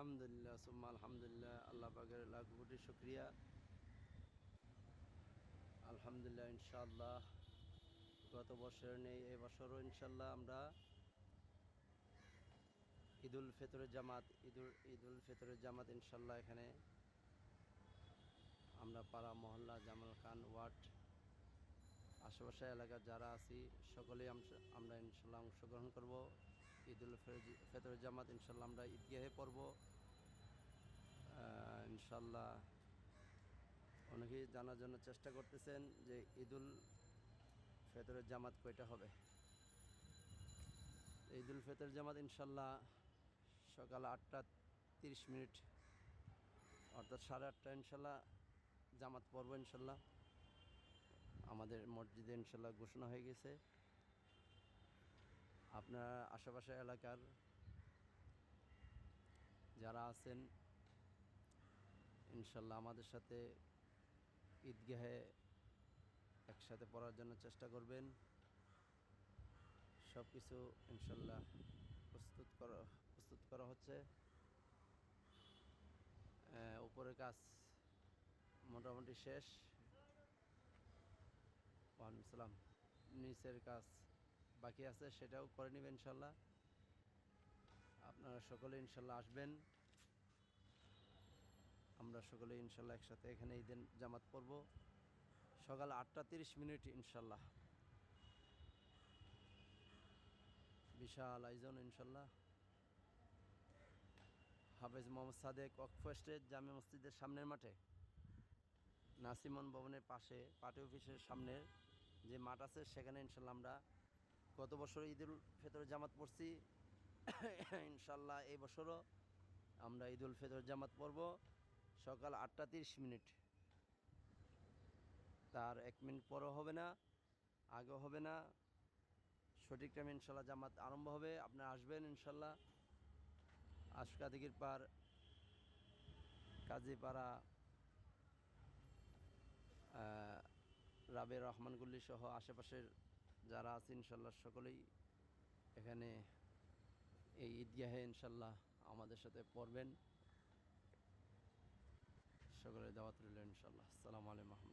আলহামদুলিল্লাহ সুম্মা আলহামদুলিল্লাহ, আল্লাহ পাকের লাখ কোটি শুকরিয়া। আলহামদুলিল্লাহ, ইনশাআল্লাহ গত বছর নেই এবছরও ইনশাআল্লাহ আমরা ঈদুল ফিতরের জামাত ইনশাআল্লাহ এখানে আমরা পাড়া মহল্লা জামাল খান ওয়ার্ড আশেপাশে এলাকার যারা আছি সকলেই আমরা ইনশাআল্লাহ অংশগ্রহণ করব। ঈদুল ফিতরের জামাত ইনশাআল্লাহ আমরা ঈদগাহে পড়ব ইনশাআল্লাহ। অনেকেই জানার জন্য চেষ্টা করতেছেন যে ঈদুল ফিতরের জামাত কয়টা হবে। ঈদুল ফিতর জামাত ইনশাআল্লাহ সকাল 8টা 30 অর্থাৎ 8:30 ইনশাআল্লাহ জামাত পড়ব ইনশাআল্লাহ। আমাদের মসজিদে ইনশাআল্লাহ ঘোষণা হয়ে গেছে। আপনারা আশেপাশে এলাকার যারা আছেন ইনশাআল্লাহ আমাদের সাথে ঈদগাহে একসাথে পড়ার জন্য চেষ্টা করবেন। সব কিছু ইনশাআল্লাহ প্রস্তুত করা হচ্ছে। উপরের কাজ মোটামুটি শেষ। ওয়ালাইকুম সালাম। নিচের কাজ বাকি আছে, সেটাও করে নেবেন ইনশাআল্লাহ। আপনারা সকলে ইনশাআল্লাহ আসবেন। আমরা সকলে ইনশাআল্লাহ একসাথে এখানে ঈদের জামাত পড়ব সকাল 8টা 30 ইনশাআল্লাহ। বিশাল আয়োজন ইনশাআল্লাহ। হাফেজ মোহাম্মদ সাদেক ওয়াকফ এস্টেট জামে মসজিদের সামনের মাঠে, নাসিমন ভবনের পাশে পার্টি অফিসের সামনের যে মাঠ আছে সেখানে ইনশাআল্লাহ আমরা গত বছর ঈদুল ফিতর জামাত পড়ছি ইনশাআল্লাহ এই বছরও আমরা ঈদুল ফিতর জামাত পড়ব সকাল 8টা 30। তার 1 মিনিট পরও হবে না, আগেও হবে না, সঠিক টাইমে ইনশাআল্লাহ জামাত আরম্ভ হবে। আপনারা আসবেন ইনশাআল্লাহ। আশকাদিগির পার, কাজীপাড়া, রাবে রহমানগুল্লি সহ আশেপাশের যারা আছে ইনশাআল্লাহ সকলেই এখানে এই ঈদগাহে ইনশাআল্লাহ আমাদের সাথে পড়বেন। সকলের দাওয়াত রইল ইনশাআল্লাহ। আসসালামু আলাইকুম।